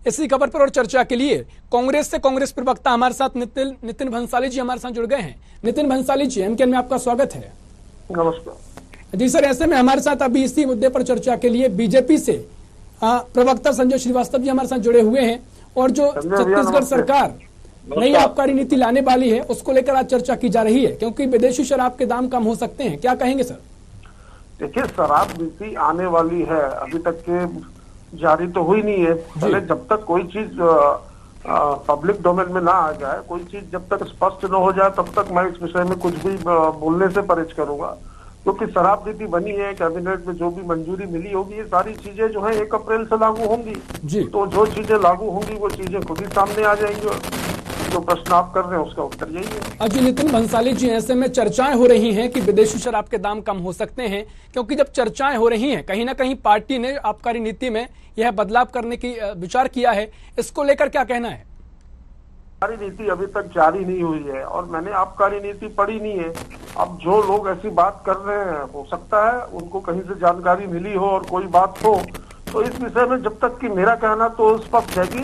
इसी खबर पर और चर्चा के लिए कांग्रेस से कांग्रेस प्रवक्ता हमारे साथ नितिन भंसाली जी हमारे साथ जुड़ गए हैं। नितिन भंसाली जी, एमकेएन में आपका स्वागत है। नमस्कार जी सर, ऐसे में हमारे साथ अभी इसी मुद्दे पर चर्चा के लिए बीजेपी से प्रवक्ता संजय श्रीवास्तव जी हमारे साथ जुड़े हुए हैं। और जो छत्तीसगढ़ सरकार नई आबकारी नीति लाने वाली है उसको लेकर आज चर्चा की जा रही है, क्योंकि विदेशी शराब के दाम कम हो सकते हैं। क्या कहेंगे सर? देखिए, शराब नीति आने वाली है, अभी तक के जारी तो हुई नहीं है। पहले जब तक कोई चीज पब्लिक डोमेन में ना आ जाए, कोई चीज जब तक स्पष्ट न हो जाए, तब तक मैं इस विषय में कुछ भी बोलने से परहेज करूंगा। क्योंकि शराब नीति बनी है, कैबिनेट में जो भी मंजूरी मिली होगी, ये सारी चीजें जो है 1 अप्रैल से लागू होंगी। तो जो चीजें लागू होंगी वो चीजें खुद ही सामने आ जाएंगी। जो प्रश्न आप कर रहे हैं उसका उत्तर यही है। जी नितिन भंसाली जी, ऐसे में चर्चाएं हो रही हैं कि विदेशी शराब के दाम कम हो सकते हैं, क्योंकि जब चर्चाएं हो रही हैं, कहीं ना कहीं पार्टी ने आबकारी नीति में यह बदलाव करने की विचार किया है। इसको लेकर क्या कहना है? आबकारी नीति अभी तक जारी नहीं हुई है और मैंने आबकारी नीति पढ़ी नहीं है। अब जो लोग ऐसी बात कर रहे हैं, हो सकता है उनको कहीं से जानकारी मिली हो और कोई बात हो, तो इस विषय में जब तक कि मेरा कहना तो स्पष्ट है कि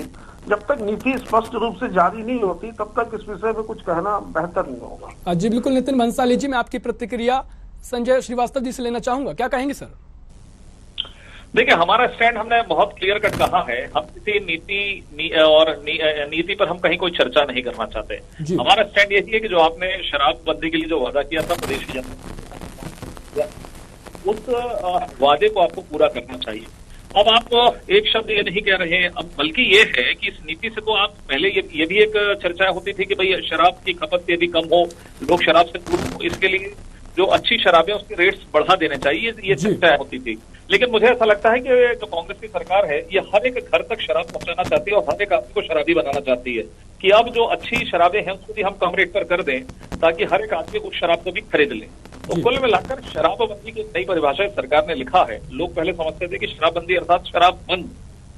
जब तक नीति स्पष्ट रूप से जारी नहीं होती तब तक इस विषय में कुछ कहना बेहतर नहीं होगा। जी बिल्कुल नितिन भंसाली जी, मैं आपकी प्रतिक्रिया संजय श्रीवास्तव जी से लेना चाहूंगा। क्या कहेंगे सर? देखिए, हमारा स्टैंड हमने बहुत क्लियर कट कहा है। हम किसी नीति पर हम कहीं कोई चर्चा नहीं करना चाहते। हमारा स्टैंड यही है कि जो आपने शराबबंदी के लिए जो वादा किया था प्रदेश की जनता, उस वादे को आपको पूरा करना चाहिए। अब आप एक शब्द ये नहीं कह रहे हैं, अब बल्कि ये है कि इस नीति से तो आप पहले ये भी एक चर्चा होती थी कि भाई शराब की खपत यदि कम हो, लोग शराब से दूर हो, इसके लिए जो अच्छी शराबें उसके रेट्स बढ़ा देने चाहिए, ये चर्चा होती थी। लेकिन मुझे ऐसा लगता है कि जो कांग्रेस की सरकार है ये हर एक घर तक शराब पहुंचाना चाहती है और हर एक आदमी को शराबी बनाना चाहती है कि अब जो अच्छी शराबें हैं उसको भी हम कम रेट पर कर दें ताकि हर एक आदमी उस शराब को भी खरीद ले। तो कुल मिलाकर शराबबंदी की नई परिभाषा सरकार ने लिखा है। लोग पहले समझते थे कि शराबबंदी अर्थात शराब बंद।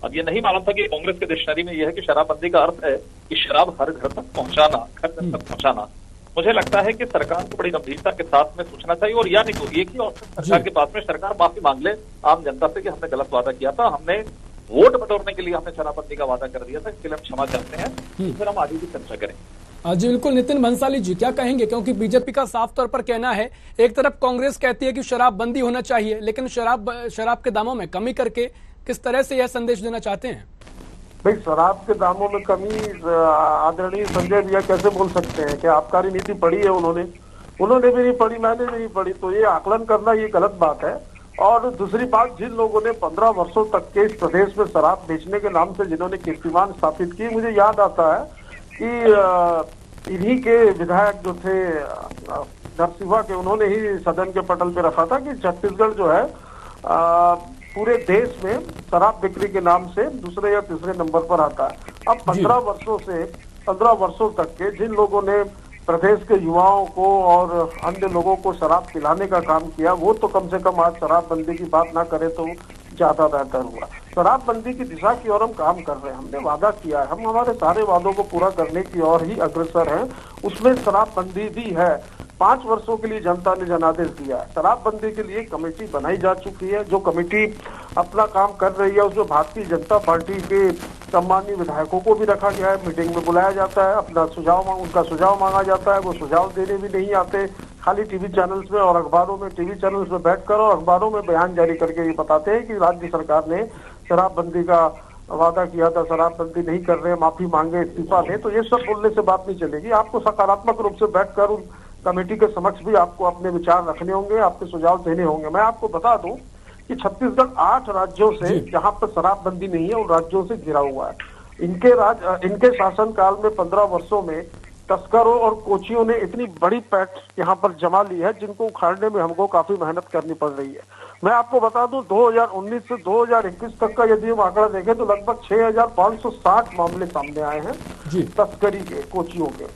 अब ये नहीं मालूम था कि कांग्रेस के डिक्शनरी में यह है कि शराबबंदी का अर्थ है कि शराब हर घर तक पहुंचाना, घर तक पहुंचाना। मुझे लगता है कि सरकार को बड़ी गंभीरता के साथ में सोचना चाहिए और या नहीं तो एक ही ऑप्शन सरकार के पास में सरकार माफी मांग ले आम जनता से कि हमने गलत वादा किया था, हमने वोट बटोरने के लिए हमने शराबबंदी का वादा कर दिया था, इसके लिए हम क्षमा चाहते हैं, फिर हम आगे भी चर्चा करें। जी बिल्कुल नितिन भंसाली जी, क्या कहेंगे? क्योंकि बीजेपी का साफ तौर पर कहना है, एक तरफ कांग्रेस कहती है कि शराब बंदी होना चाहिए, लेकिन शराब के दामों में कमी करके किस तरह से यह संदेश देना चाहते हैं? भाई, शराब के दामों में कमी आदरणीय संजय भैया कैसे बोल सकते हैं? क्या आबकारी नीति पढ़ी है उन्होंने भी नहीं पढ़ी, मैंने भी नहीं पढ़ी, तो ये आकलन करना ये गलत बात है। और दूसरी बात, जिन लोगों ने 15 वर्षों तक के इस प्रदेश में शराब बेचने के नाम से जिन्होंने कीर्तिमान स्थापित की, मुझे याद आता है कि इन्हीं के विधायक जो थे नरसिम्हा के, उन्होंने ही सदन के पटल पे रखा था कि छत्तीसगढ़ जो है पूरे देश में शराब बिक्री के नाम से दूसरे या तीसरे नंबर पर आता है। अब 15 वर्षों तक के जिन लोगों ने प्रदेश के युवाओं को और अन्य लोगों को शराब पिलाने का काम किया, वो तो कम से कम आज शराबबंदी की बात ना करे तो ज्यादा बेहतर हुआ। शराबबंदी की दिशा की ओर हम काम कर रहे हैं, हमने वादा किया है, हम हमारे सारे वादों को पूरा करने की ओर ही अग्रसर हैं। उसमें शराबबंदी भी है। 5 वर्षों के लिए जनता ने जनादेश दिया है। शराबबंदी के लिए कमेटी बनाई जा चुकी है। जो कमेटी अपना काम कर रही है उसमें भारतीय जनता पार्टी के सम्मानीय विधायकों को भी रखा गया है, मीटिंग में बुलाया जाता है, अपना उनका सुझाव मांगा जाता है। वो सुझाव देने भी नहीं आते, खाली टीवी चैनल्स में और अखबारों में, टीवी चैनल्स में बैठकर और अखबारों में बयान जारी करके ये बताते हैं कि राज्य सरकार ने शराबबंदी का वादा किया था, शराबबंदी नहीं कर रहे, माफी मांगे, इस्तीफा दें। तो ये सब बोलने से बात नहीं चलेगी। आपको सकारात्मक रूप से बैठकर उन कमेटी के समक्ष भी आपको अपने विचार रखने होंगे, आपके सुझाव देने होंगे। मैं आपको बता दूं कि छत्तीसगढ़ 8 राज्यों से जहां पर शराबबंदी नहीं है उन राज्यों से घिरा हुआ है। इनके शासनकाल में 15 वर्षों में तस्करों और कोचियों ने इतनी बड़ी पैठ यहाँ पर जमा ली है जिनको उखाड़ने में हमको काफी मेहनत करनी पड़ रही है। मैं आपको बता दूं 2019 से 2021 तक का यदि हम आंकड़ा देखें तो लगभग 6560 मामले सामने आए हैं तस्करी के, कोचियों के,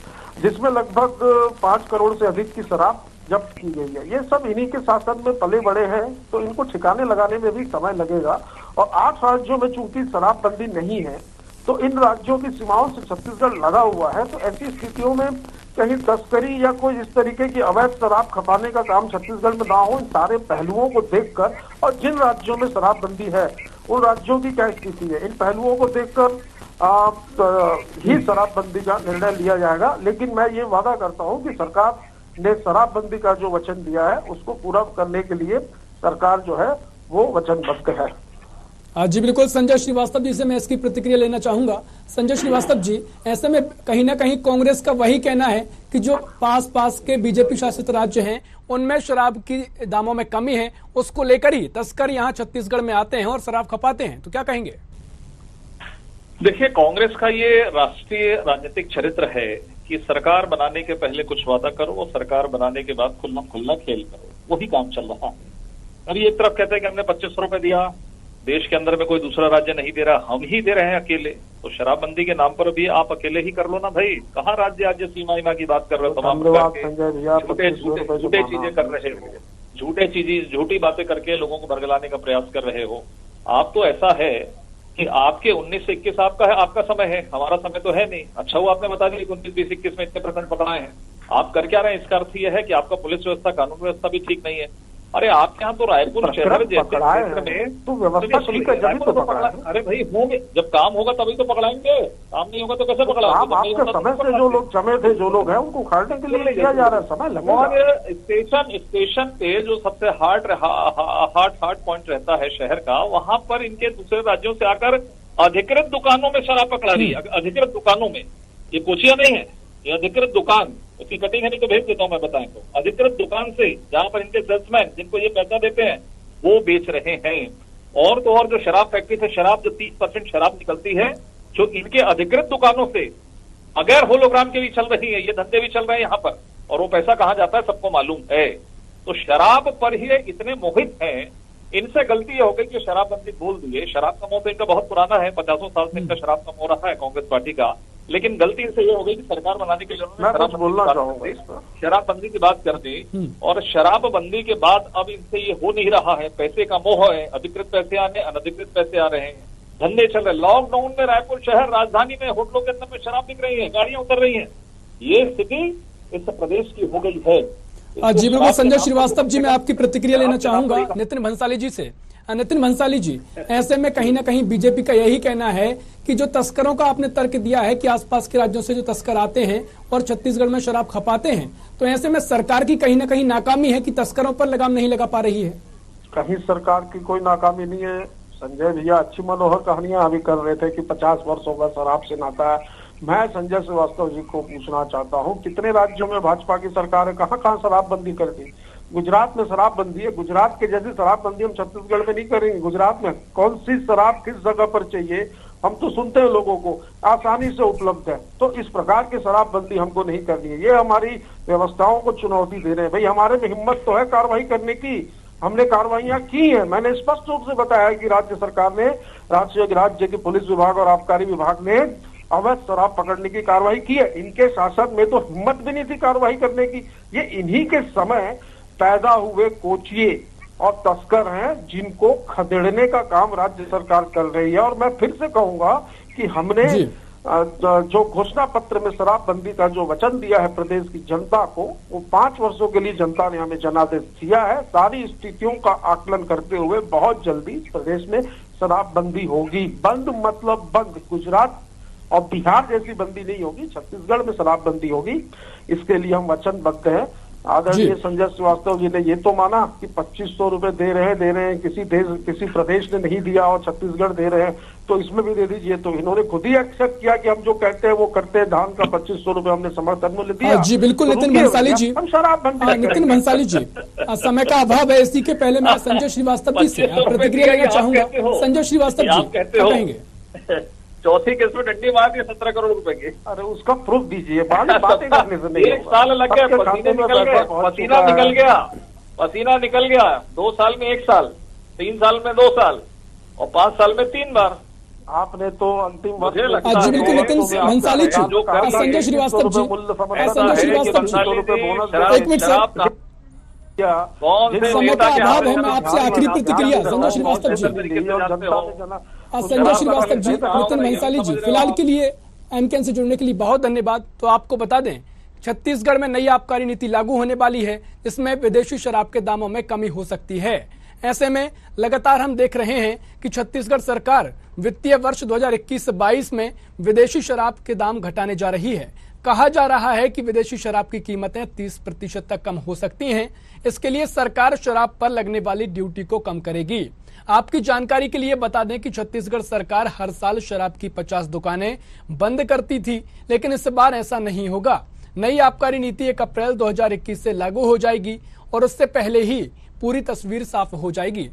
जिसमें लगभग 5 करोड़ से अधिक की शराब जब्त की गई है। ये सब इन्हीं के शासन में पले बड़े हैं, तो इनको ठिकाने लगाने में भी समय लगेगा। और 8 राज्यों में चूंकि शराबबंदी नहीं है तो इन राज्यों की सीमाओं से छत्तीसगढ़ लगा हुआ है। तो ऐसी स्थितियों में कहीं तस्करी या कोई इस तरीके की अवैध शराब खपाने का काम छत्तीसगढ़ में ना हो, इन सारे पहलुओं को देखकर और जिन राज्यों में शराबबंदी है उन राज्यों की क्या स्थिति है, इन पहलुओं को देखकर ही शराबबंदी का निर्णय लिया जाएगा। लेकिन मैं ये वादा करता हूं कि सरकार ने शराबबंदी का जो वचन दिया है उसको पूरा करने के लिए सरकार जो है वो वचनबद्ध है। जी बिल्कुल, संजय श्रीवास्तव जी से मैं इसकी प्रतिक्रिया लेना चाहूंगा। संजय श्रीवास्तव जी, ऐसे में कहीं ना कहीं कांग्रेस का वही कहना है कि जो पास के बीजेपी शासित राज्य हैं उनमें शराब की दामों में कमी है, उसको लेकर ही तस्कर यहाँ छत्तीसगढ़ में आते हैं और शराब खपाते हैं, तो क्या कहेंगे? देखिए, कांग्रेस का ये राष्ट्रीय राजनीतिक चरित्र है कि सरकार बनाने के पहले कुछ वादा करो और सरकार बनाने के बाद खुल्ला खुल्ला खेल करो, वही काम चल रहा है। अभी एक तरफ कहते हैं कि हमने 2500 रुपए दिया, देश के अंदर में कोई दूसरा राज्य नहीं दे रहा, हम ही दे रहे हैं अकेले, तो शराबबंदी के नाम पर भी आप अकेले ही कर लो ना भाई। कहाँ राज्य सीमा की बात कर रहे हो, तमाम झूठे चीजें कर रहे हो, झूठी बातें करके लोगों को बरगलाने का प्रयास कर रहे हो। आप तो ऐसा है कि आपके 19 से 21 आपका समय है, हमारा समय तो है नहीं। अच्छा वो आपने बता दिया 19, 20, 21 में इतने % पकड़ाए हैं, आप कर क्या रहे हैं? इसका अर्थ यह है कि आपका पुलिस व्यवस्था, कानून व्यवस्था भी ठीक नहीं है। अरे आप यहाँ तो रायपुर शहर जैसे क्षेत्र में तो व्यवस्था ठीक है, जब तो पकड़ा। अरे भाई होंगे, जब काम होगा तभी तो पकड़ाएंगे, काम नहीं होगा तो कैसे पकड़ाएंगे? आपके समय से जो लोग जमे थे, जो लोग हैं, उनको उखाड़ने के लिए किया जा रहा है, समय लगेगा। और स्टेशन पे जो सबसे हार्ड पॉइंट रहता है शहर का, वहां पर इनके दूसरे राज्यों से आकर अधिकृत दुकानों में शराब पकड़ा रही है। अधिकृत दुकानों में, ये कोचिया नहीं है, ये अधिकृत दुकान, उसकी कटिंग है नहीं तो भेज देता हूं मैं, बताएं तो। अधिकृत दुकान से जहां पर इनके सेल्समैन जिनको ये पैसा देते हैं वो बेच रहे हैं। और तो और जो शराब फैक्ट्री से शराब, जो 30% शराब निकलती है जो इनके अधिकृत दुकानों से बगैर होलोग्राम के भी चल रही है, ये धंधे भी चल रहे हैं यहाँ पर, और वो पैसा कहाँ जाता है सबको मालूम है। तो शराब पर ही इतने मोहित हैं, इनसे गलती ये हो गई कि शराबबंदी बोल दिए। शराब का मोह तो इनका बहुत पुराना है, 50 साल से इनका शराब का मोह रहा है कांग्रेस पार्टी का, लेकिन गलती से ये हो गई कि सरकार बनाने के लिए शराबबंदी की बात कर दी, और शराबबंदी के बाद अब इनसे ये हो नहीं रहा है, पैसे का मोह है, अधिकृत पैसे आने, अनधिकृत पैसे आ रहे हैं, धंधे चल रहे। लॉकडाउन में रायपुर शहर, राजधानी में होटलों के अंदर में शराब बिक रही है, गाड़ियां उतर रही है। ये स्थिति इस प्रदेश की हो गई है। जी बिल्कुल, संजय श्रीवास्तव जी, मैं आपकी प्रतिक्रिया लेना चाहूंगा नितिन भंसाली जी से। नितिन भंसाली जी, ऐसे में कहीं ना कहीं बीजेपी का यही कहना है कि जो तस्करों का आपने तर्क दिया है कि आसपास के राज्यों से जो तस्कर आते हैं और छत्तीसगढ़ में शराब खपाते हैं, तो ऐसे में सरकार की कहीं ना कहीं नाकामी है कि तस्करों पर लगाम नहीं लगा पा रही है। कहीं सरकार की कोई नाकामी नहीं है। संजय भैया अच्छी मनोहर कहानियां अभी कर रहे थे कि 50 वर्षों का शराब से नाता है। मैं संजय श्रीवास्तव जी को पूछना चाहता हूं, कितने राज्यों में भाजपा की सरकार है, कहां शराबबंदी कर दी? गुजरात में शराबबंदी है, गुजरात के जैसी शराबबंदी हम छत्तीसगढ़ में नहीं करेंगे। गुजरात में कौन सी शराब किस जगह पर चाहिए, हम तो सुनते हैं लोगों को, आसानी से उपलब्ध है। तो इस प्रकार की शराबबंदी हमको नहीं करनी है। ये हमारी व्यवस्थाओं को चुनौती दे रहे हैं। भाई हमारे में हिम्मत तो है कार्रवाई करने की, हमने कार्रवाइयां की है। मैंने स्पष्ट रूप से बताया कि राज्य सरकार ने, राज्य के पुलिस विभाग और आबकारी विभाग ने अवैध शराब पकड़ने की कार्रवाई की है। इनके शासन में तो हिम्मत भी नहीं थी कार्रवाई करने की। ये इन्हीं के समय पैदा हुए कोचिए और तस्कर हैं जिनको खदेड़ने का काम राज्य सरकार कर रही है। और मैं फिर से कहूंगा कि हमने जो घोषणा पत्र में शराबबंदी का जो वचन दिया है प्रदेश की जनता को, वो 5 वर्षों के लिए जनता ने हमें जनादेश दिया है। सारी स्थितियों का आकलन करते हुए बहुत जल्दी प्रदेश में शराबबंदी होगी। बंद मतलब बंद, गुजरात और बिहार जैसी बंदी नहीं होगी, छत्तीसगढ़ में शराबबंदी होगी। इसके लिए हम वचनबद्ध हैं। आदरणीय संजय श्रीवास्तव जी ने ये तो माना कि 2500 रुपए दे रहे हैं, किसी प्रदेश ने नहीं दिया और छत्तीसगढ़ दे रहे हैं, तो इसमें भी दे दीजिए। तो इन्होंने खुद ही एक्सेप्ट किया कि हम जो कहते हैं वो करते हैं। धान का 2500 रुपए हमने समर्थन मूल्य दिया। जी बिल्कुल, तो नितिन भंसाली जी, हम शराबबंदी नितिन भंसाली जी, समय का अभाव है, इसी के पहले मैं संजय श्रीवास्तव जी से प्रतिक्रिया लेना चाहूंगा। संजय श्रीवास्तव जी, क्या कहेंगे? चौथी किस्त में डंडी मार दी 17 करोड़ रुपए की। अरे उसका प्रूफ दीजिए, बातें करने से नहीं। 1 साल लग गया, पसीना निकल गया, 2 साल में 1 साल, 3 साल में 2 साल और 5 साल में 3 बार। आपने तो अंतिम वर्ष जी बिल्कुल, नितिन भंसाली जी, संजय श्रीवास्तव जी, संजय श्रीवास्तव जी, एक मिनट सर, समय का अभाव है। मैं आपसे आखिरी प्रतिक्रिया संजय श्रीवास्तव जी, संजय श्रीवास्तव जी, नितिन भंसाली जी, फिलहाल के लिए एमकेएन से जुड़ने के लिए बहुत धन्यवाद। तो आपको बता दें, छत्तीसगढ़ में नई आबकारी नीति लागू होने वाली है, इसमें विदेशी शराब के दामों में कमी हो सकती है। ऐसे में लगातार हम देख रहे हैं कि छत्तीसगढ़ सरकार वित्तीय वर्ष 2021-22 में विदेशी शराब के दाम घटाने जा रही है। कहा जा रहा है कि विदेशी शराब की कीमतें 30% तक कम हो सकती हैं। इसके लिए सरकार शराब पर लगने वाली ड्यूटी को कम करेगी। आपकी जानकारी के लिए बता दें कि छत्तीसगढ़ सरकार हर साल शराब की 50 दुकानें बंद करती थी, लेकिन इस बार ऐसा नहीं होगा। नई आबकारी नीति 1 अप्रैल 2021 से लागू हो जाएगी और उससे पहले ही पूरी तस्वीर साफ हो जाएगी।